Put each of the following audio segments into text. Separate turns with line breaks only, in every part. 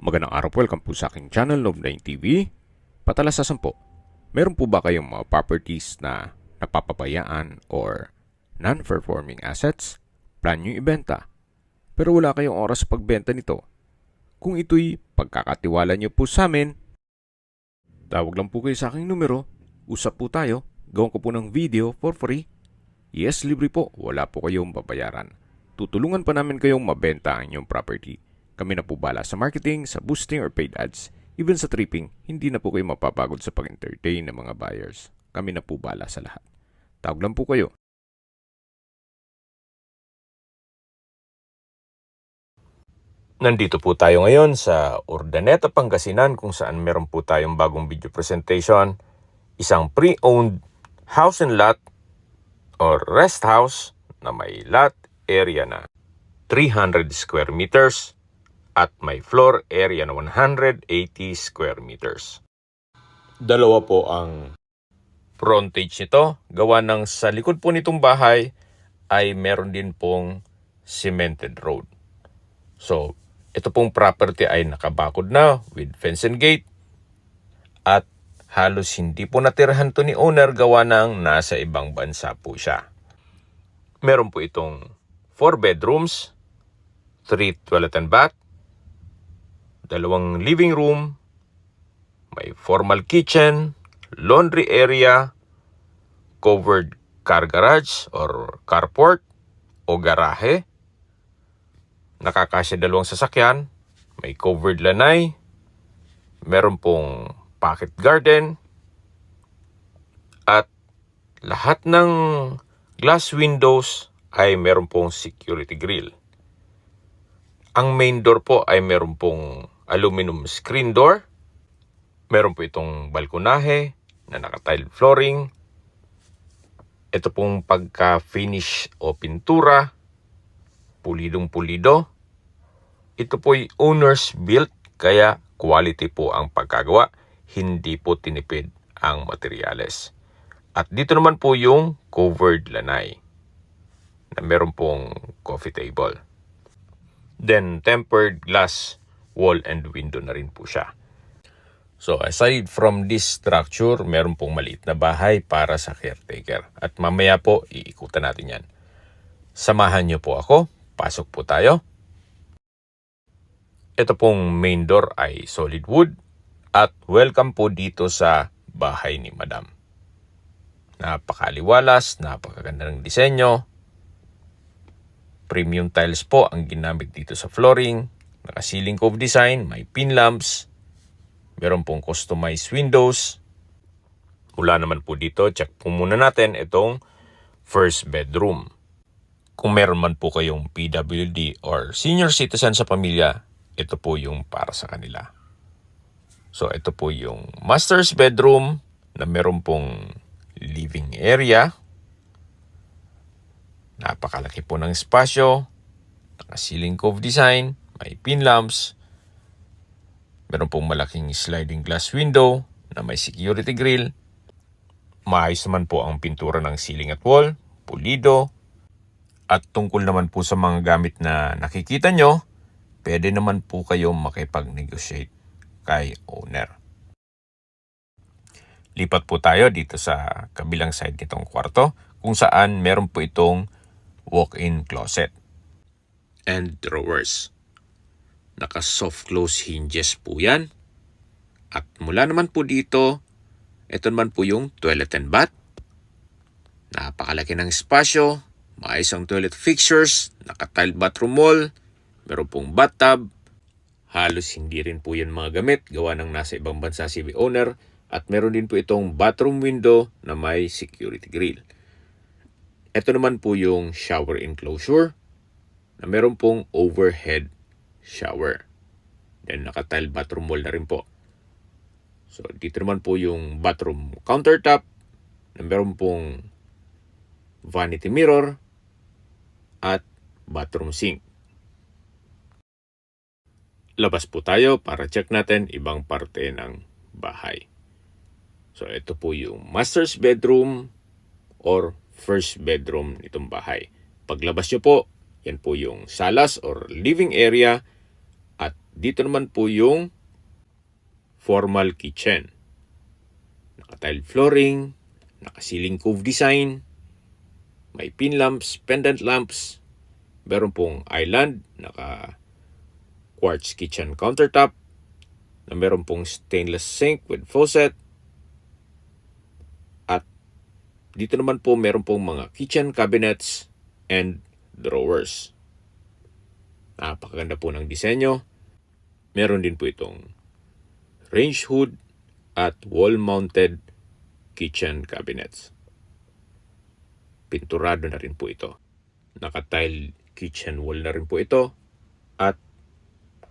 Magandang araw po, welcome po sa aking channel, Love9 TV. Patalasasan po, meron po ba kayong mga properties na napapabayaan or non-performing assets? Plan nyo ibenta, pero wala kayong oras sa pagbenta nito. Kung ito'y pagkakatiwala nyo po sa amin, tawag lang po kayo sa aking numero, usap po tayo, gawin ko po ng video for free. Yes, libre po, wala po kayong babayaran. Tutulungan pa namin kayong mabenta ang inyong property. Kami na po bala sa marketing, sa boosting or paid ads. Even sa tripping, hindi na po kayo mapapagod sa pag-entertain ng mga buyers. Kami na po bala sa lahat. Tawag lang po kayo.
Nandito po tayo ngayon sa Urdaneta, Pangasinan kung saan meron po tayong bagong video presentation. Isang pre-owned house and lot or rest house na may lot area na 300 square meters at may floor area na 180 square meters. Dalawa po ang frontage nito. Gawa ng sa likod po nitong bahay ay meron din pong cemented road. So, ito pong property ay nakabakod na with fence and gate at halos hindi po natirahan to ni owner gawa ng nasa ibang bansa po siya. Meron po itong 4 bedrooms, 3 toilet and bath, 2 living room, may formal kitchen, laundry area, covered car garage or carport o garahe. Nakakasya 2 sasakyan, may covered lanay, meron pong pocket garden, at lahat ng glass windows ay meron pong security grill. Ang main door po ay meron pong aluminum screen door. Meron po itong balkonahe na naka-tile flooring. Ito pong pagka-finish o pintura, pulidong-pulido. Ito po'y owner's built, kaya quality po ang pagkagawa. Hindi po tinipid ang materyales. At dito naman po yung covered lanay na meron pong coffee table. Then tempered glass wall and window na rin po siya. So aside from this structure, meron pong maliit na bahay para sa caretaker. At mamaya po, iikutan natin yan. Samahan niyo po ako. Pasok po tayo. Ito pong main door ay solid wood. At welcome po dito sa bahay ni Madam. Napakaliwalas, napakaganda ng disenyo. Premium tiles po ang ginamit dito sa flooring. Naka-ceiling cove design, may pin lamps. Meron pong customized windows. Mula naman po dito, check po muna natin itong first bedroom. Kung meron man po kayong PWD or senior citizen sa pamilya, ito po yung para sa kanila. So ito po yung master's bedroom na meron pong living area. Napakalaki po ng espasyo. Naka-ceiling cove design, may pin lamps. Meron pong malaking sliding glass window na may security grill. Maayos naman po ang pintura ng ceiling at wall, pulido. At tungkol naman po sa mga gamit na nakikita nyo, pwede naman po kayong makipag-negotiate kay owner. Lipat po tayo dito sa kabilang side nitong kwarto kung saan meron po itong walk-in closet and drawers. Naka-soft close hinges po yan. At mula naman po dito, ito naman po yung toilet and bath. Napakalaki ng espasyo. Maayos ang toilet fixtures. Naka-tiled bathroom wall. Meron pong bathtub. Halos hindi rin po yan mga gamit. Gawa ng nasa ibang bansa si owner. At meron din po itong bathroom window na may security grill. Ito naman po yung shower enclosure na meron pong overhead shower. Then naka-tile bathroom wall na rin po. So dito naman po yung bathroom countertop na meron pong vanity mirror at bathroom sink. Labas po tayo para check natin ibang parte ng bahay. So ito po yung master's bedroom or first bedroom nitong bahay. Paglabas nyo po, yan po yung salas or living area at dito naman po yung formal kitchen. Naka-tile flooring, naka-ceiling cove design, may pin lamps, pendant lamps, meron pong island, naka-quartz kitchen countertop, na meron pong stainless sink with faucet, at dito naman po meron pong mga kitchen cabinets and drawers. Napakaganda po ng disenyo. Meron din po itong range hood at wall-mounted kitchen cabinets. Pinturado na rin po ito. Naka-tile kitchen wall na rin po ito at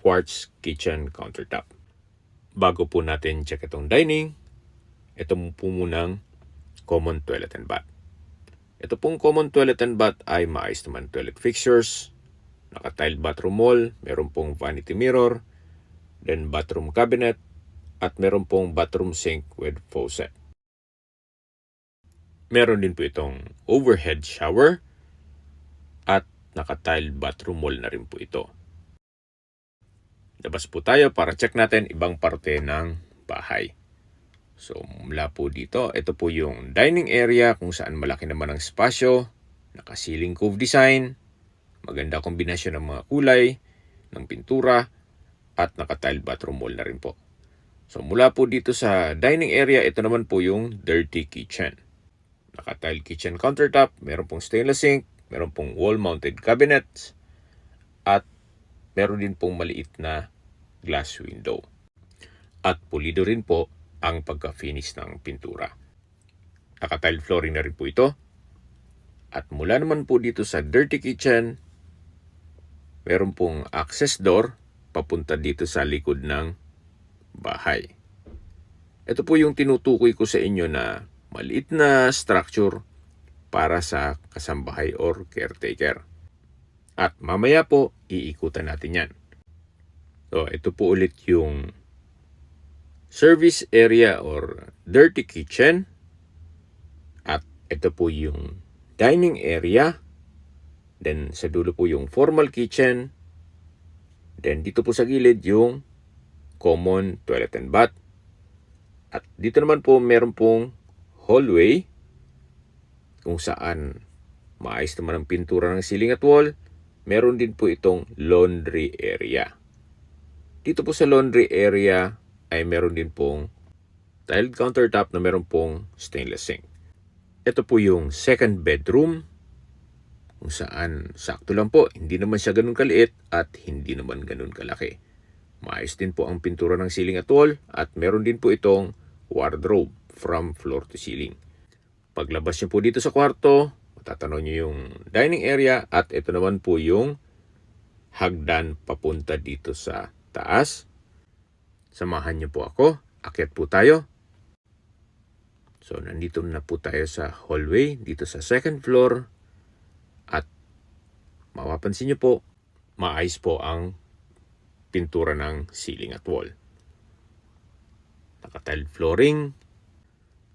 quartz kitchen countertop. Bago po natin check itong dining, ito po munang common toilet and bath. Ito pong common toilet and bath ay maayos naman toilet fixtures, naka-tile bathroom wall, meron pong vanity mirror, then bathroom cabinet, at meron pong bathroom sink with faucet. Meron din po itong overhead shower at naka-tile bathroom wall na rin po ito. Labas po tayo para check natin ibang parte ng bahay. So mula po dito, ito po yung dining area kung saan malaki naman ang spasyo, naka-ceiling cove design, maganda kombinasyon ng mga kulay, ng pintura, at naka-tile bathroom wall na rin po. So mula po dito sa dining area, ito naman po yung dirty kitchen. Naka-tile kitchen countertop, meron pong stainless sink, meron pong wall-mounted cabinets, at meron din pong maliit na glass window. At pulido rin po ang pagka-finish ng pintura. Naka-tile flooring na rin po ito. At mula naman po dito sa dirty kitchen, meron pong access door papunta dito sa likod ng bahay. Ito po yung tinutukoy ko sa inyo na maliit na structure para sa kasambahay or caretaker. At mamaya po, iikutan natin yan. So, ito po ulit yung service area or dirty kitchen. At ito po yung dining area. Then, sa dulo po yung formal kitchen. Then, dito po sa gilid yung common toilet and bath. At dito naman po meron pong hallway kung saan maayos naman ang pintura ng ceiling at wall. Meron din po itong laundry area. Dito po sa laundry area ay meron din pong tiled countertop na meron pong stainless sink. Ito po yung second bedroom kung saan sakto lang po. Hindi naman siya ganun kaliit at hindi naman ganun kalaki. Maayos din po ang pintura ng ceiling at wall at meron din po itong wardrobe from floor to ceiling. Paglabas niyo po dito sa kwarto, matatanaw niyo yung dining area at ito naman po yung hagdan papunta dito sa taas. Samahan niyo po ako. Akyat po tayo. So, nandito na po tayo sa hallway, dito sa second floor. At mapapansin niyo po, maayos po ang pintura ng ceiling at wall. Naka-tile flooring.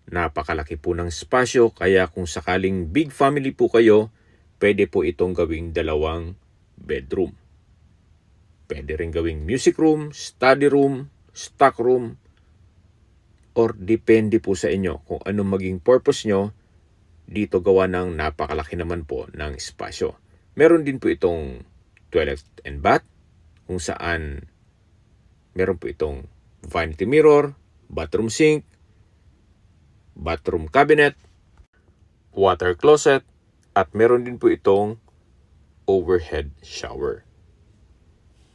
Napakalaki po ng spasyo, kaya kung sakaling big family po kayo, pwede po itong gawing 2 bedroom. Pwede rin gawing music room, study room, stock room, or depende po sa inyo kung anong maging purpose nyo. Dito gawa ng napakalaki naman po ng espasyo. Meron din po itong toilet and bath kung saan meron po itong vanity mirror, bathroom sink, bathroom cabinet, water closet, at meron din po itong overhead shower.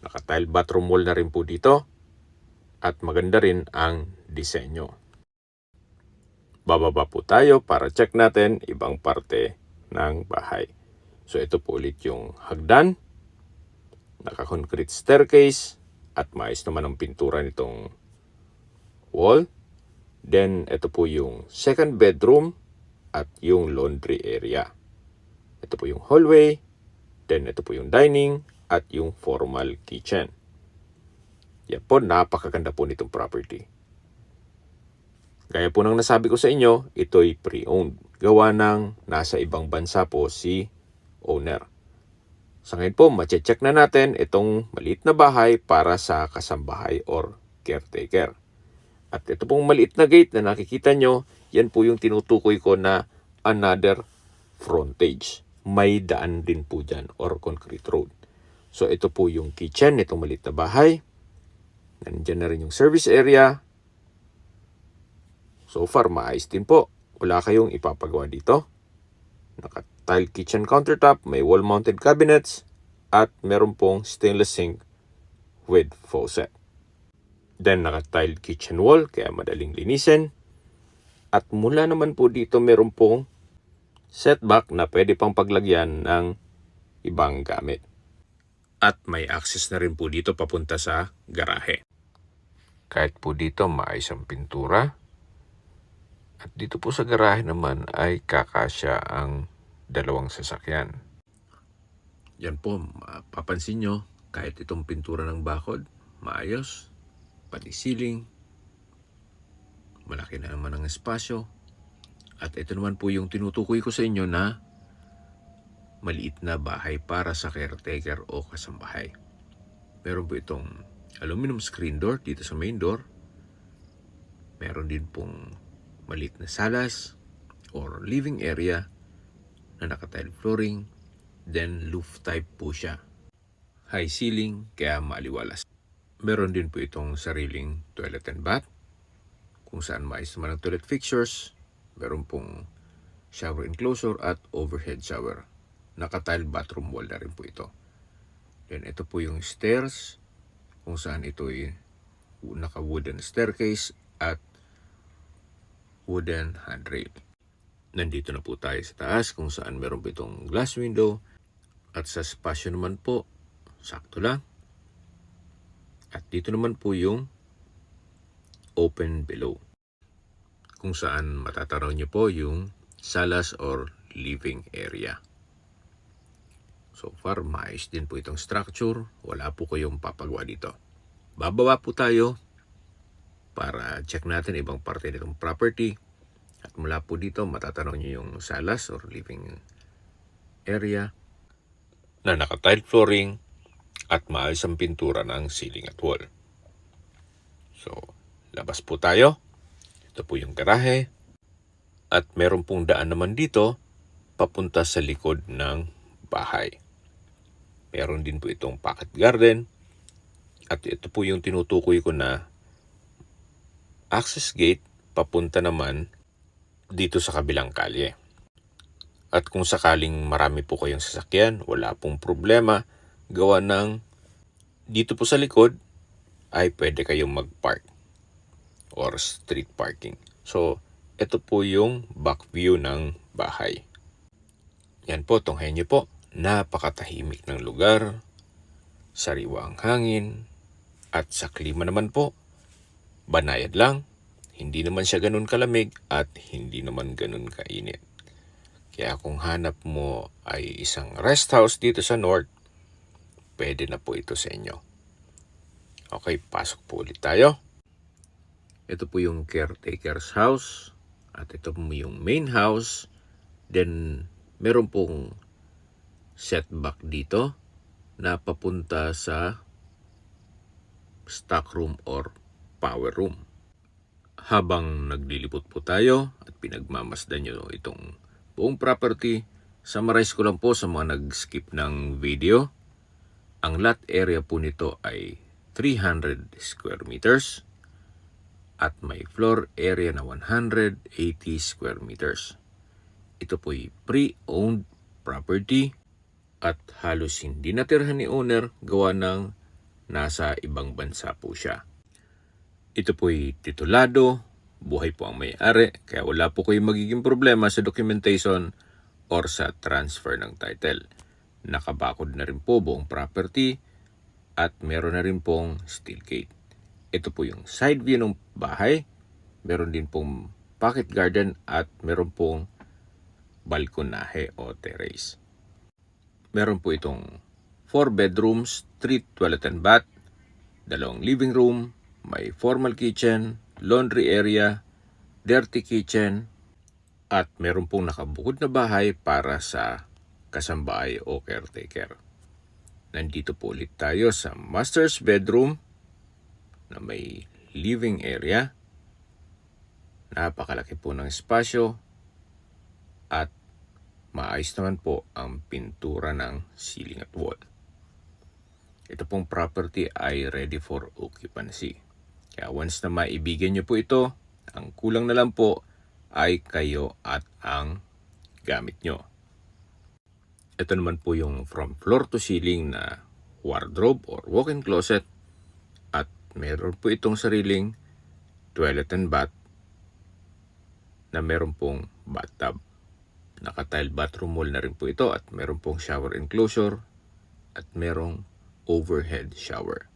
Naka-tile bathroom wall na rin po dito at maganda rin ang disenyo. Bababa po tayo para check natin ibang parte ng bahay. So ito po ulit yung hagdan, naka-concrete staircase at maayos naman ang pintura nitong wall. Then ito po yung second bedroom at yung laundry area. Ito po yung hallway, then ito po yung dining at yung formal kitchen. Yan po, napakaganda po nitong property. Gaya po ng nasabi ko sa inyo, ito'y pre-owned. Gawa ng nasa ibang bansa po si owner. Sa ngayon po, mache-check na natin itong maliit na bahay para sa kasambahay or caretaker. At ito pong maliit na gate na nakikita nyo, yan po yung tinutukoy ko na another frontage. May daan din po dyan or concrete road. So ito po yung kitchen nitong maliit na bahay. Nandiyan na rin yung service area. So far, maayos din po. Wala kayong ipapagawa dito. Naka-tile kitchen countertop, may wall-mounted cabinets, at meron pong stainless sink with faucet. Then, naka-tiled kitchen wall, kaya madaling linisin. At mula naman po dito, meron pong setback na pwede pang paglagyan ng ibang gamit. At may access na rin po dito papunta sa garahe. Kahit po dito, maayos ang pintura. At dito po sa garahe naman ay kakasya ang dalawang sasakyan. Yan po, mapapansin nyo, kahit itong pintura ng bakod, maayos, pati ceiling, malaki na naman ang espasyo. At ito naman po yung tinutukoy ko sa inyo na maliit na bahay para sa caretaker o kasambahay. Meron po itong aluminum screen door dito sa main door. Meron din pong maliit na salas or living area na naka-tile flooring. Then roof type po siya. High ceiling kaya maaliwalas. Meron din po itong sariling toilet and bath kung saan maayos naman ang toilet fixtures. Meron pong shower enclosure at overhead shower. Naka-tile bathroom wall na rin po ito. Then ito po yung stairs kung saan ito ay naka-wooden staircase at wooden handrail. Nandito na po tayo sa taas kung saan meron po itong glass window at sa spasyo naman po, sakto lang. At dito naman po yung open below kung saan matatanaw nyo po yung salas or living area. So far, maayos din po itong structure. Wala po kayong papagawa dito. Bababa po tayo para check natin ibang parte nitong property. At mula po dito, matatanaw nyo yung salas or living area na naka-tile flooring at maayos ang pintura ng ceiling at wall. So, labas po tayo. Ito po yung garahe. At meron pong daan naman dito papunta sa likod ng bahay. Meron din po itong pocket garden. At ito po yung tinutukoy ko na access gate papunta naman dito sa kabilang kalye. At kung sakaling marami po kayong sasakyan, wala pong problema. Gawa ng dito po sa likod ay pwede kayong mag-park or street parking. So, ito po yung back view ng bahay. Yan po, tunghayan nyo po. Napakatahimik ng lugar, sariwa ang hangin, at sa klima naman po, banayad lang. Hindi naman siya ganun kalamig at hindi naman ganun kainit. Kaya kung hanap mo ay isang rest house dito sa North, pwede na po ito sa inyo. Okay, pasok po ulit tayo. Ito po yung caretaker's house. At ito po yung main house. Then, meron pong setback dito na papunta sa stock room or power room. Habang naglilipot po tayo at pinagmamasdan nyo itong buong property, summarize ko lang po sa mga nag-skip ng video. Ang lot area po nito ay 300 square meters at may floor area na 180 square meters. Ito po ay pre-owned property at halos hindi natirhan ni owner gawa ng nasa ibang bansa po siya. Ito po ay titulado, buhay po ang may-ari, kaya wala po kayong magiging problema sa documentation or sa transfer ng title. Nakabakod na rin po buong property at meron na rin pong steel gate. Ito po yung side view ng bahay. Meron din pong pocket garden at meron pong balkonahe o terrace. Meron po itong 4 bedrooms, 3 toilet and bath, 2 living room, may formal kitchen, laundry area, dirty kitchen, at meron pong nakabukod na bahay para sa kasambahay o caretaker. Nandito po ulit tayo sa master's bedroom na may living area. Napakalaki po ng espasyo at maayos naman po ang pintura ng ceiling at wall. Ito pong property ay ready for occupancy. Kaya once na maibigyan nyo po ito, ang kulang na lang po ay kayo at ang gamit nyo. Ito naman po yung from floor to ceiling na wardrobe or walk-in closet at meron po itong sariling toilet and bath na meron pong bathtub. Naka-tile bathroom wall na rin po ito at meron pong shower enclosure at merong overhead shower.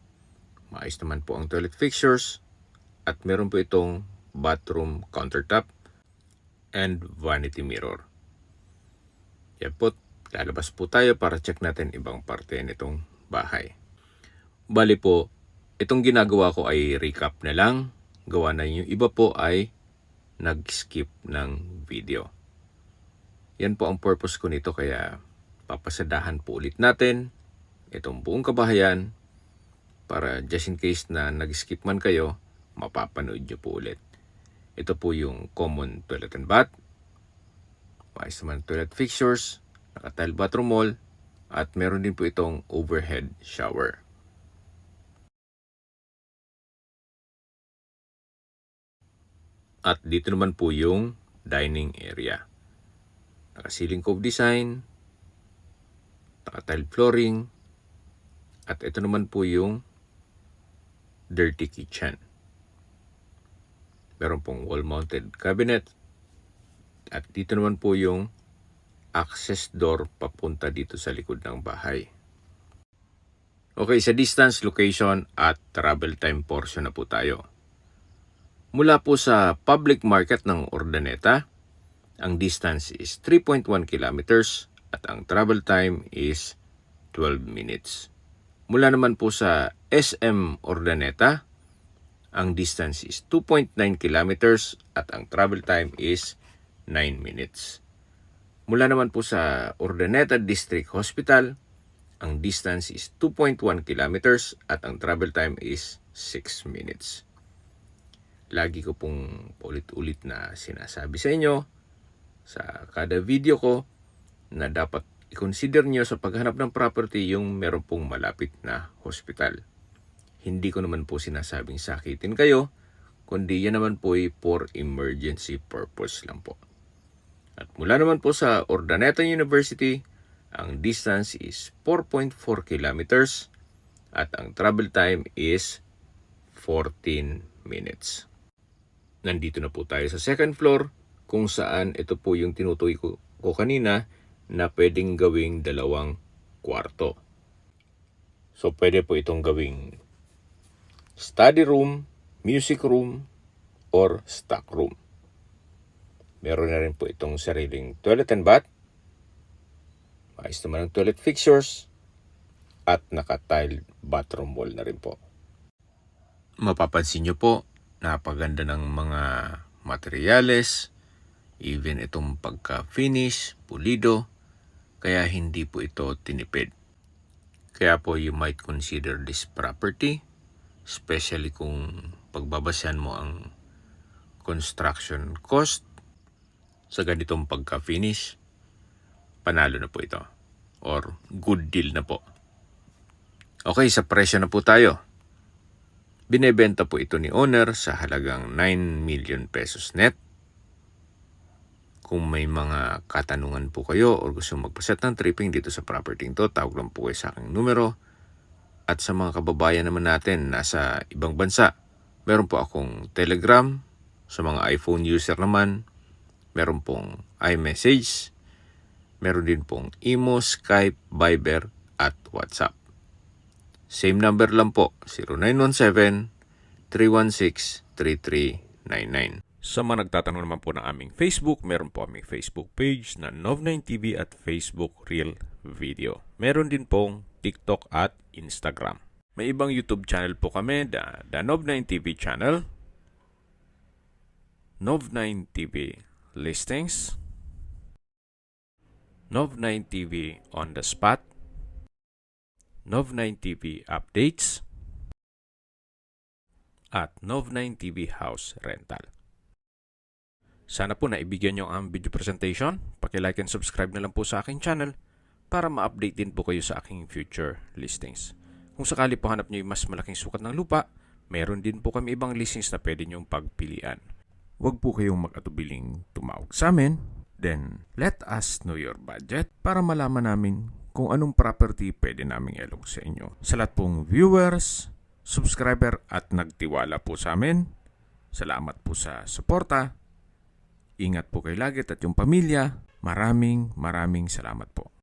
Maayos naman po ang toilet fixtures at meron po itong bathroom countertop and vanity mirror. Yan po, lalabas po tayo para check natin ibang parte nitong bahay. Bali po, itong ginagawa ko ay recap na lang. Gawa na yung iba po ay nag-skip ng video. Yan po ang purpose ko nito, kaya papasadahan po ulit natin itong buong kabahayan para just in case na nag-skip man kayo, mapapanood nyo po ulit. Ito po yung common toilet and bath, maayos naman toilet fixtures, naka-tile bathroom wall, at meron din po itong overhead shower. At dito naman po yung dining area. Naka-ceiling cove design, naka-tile flooring, at ito naman po yung dirty kitchen. Meron pong wall-mounted cabinet, at dito naman po yung access door papunta dito sa likod ng bahay. Okay, sa distance, location, at travel time portion na po tayo. Mula po sa public market ng Urdaneta, ang distance is 3.1 kilometers at ang travel time is 12 minutes. Mula naman po sa SM Urdaneta, ang distance is 2.9 kilometers at ang travel time is 9 minutes. Mula naman po sa Urdaneta District Hospital, ang distance is 2.1 kilometers at ang travel time is 6 minutes. Lagi ko pong ulit-ulit na sinasabi sa inyo sa kada video ko na dapat i-consider nyo sa paghanap ng property yung meron pong malapit na hospital. Hindi ko naman po sinasabing sakitin kayo, kundi yan naman po ay for emergency purpose lang po. At mula naman po sa Urdaneta University, ang distance is 4.4 kilometers at ang travel time is 14 minutes. Nandito na po tayo sa second floor, kung saan ito po yung tinutukoy ko kanina na pwedeng gawing 2 kwarto. So pwede po itong gawing study room, music room, or stock room. Meron na rin po itong sariling toilet and bath, maayos naman ang toilet fixtures, at naka-tile bathroom wall na rin po. Mapapansin nyo po, napaganda ng mga materyales, even itong pagka-finish, pulido, kaya hindi po ito tinipid. Kaya po you might consider this property, especially kung pagbabasyan mo ang construction cost sa ganitong pagka-finish, panalo na po ito. Or good deal na po. Okay, sa presyo na po tayo. Binebenta po ito ni owner sa halagang 9 million pesos net. Kung may mga katanungan po kayo o gusto magpaset ng tripping dito sa property ito, tawag lang po kayo sa aking numero. At sa mga kababayan naman natin nasa ibang bansa, meron po akong Telegram. Sa mga iPhone user naman, meron pong iMessage. Meron din pong Imo, Skype, Viber at WhatsApp. Same number lang po, 0917-316-3399. Sa mga nagtatanong naman po ng aming Facebook, meron po aming Facebook page na Nov9TV at Facebook Real Video. Meron din pong TikTok at Instagram. May ibang YouTube channel po kami, the Nov9TV channel, Nov9TV Listings, Nov9TV On The Spot,
Nov9 TV Updates, at Nov9 TV House Rental. Sana po naibigyan nyo ang video presentation. Paki-like and subscribe na lang po sa aking channel para ma-update din po kayo sa aking future listings. Kung sakali po hanap nyo yung mas malaking sukat ng lupa, meron din po kami ibang listings na pwede nyong pagpilian. Huwag po kayong mag-atubiling tumawag sa amin. Then, let us know your budget para malaman namin kung anong property pwede naming ilog sa inyo. Sa lahat pong viewers, subscriber at nagtiwala po sa amin, salamat po sa suporta. Ingat po kayo lagi at yung pamilya. Maraming salamat po.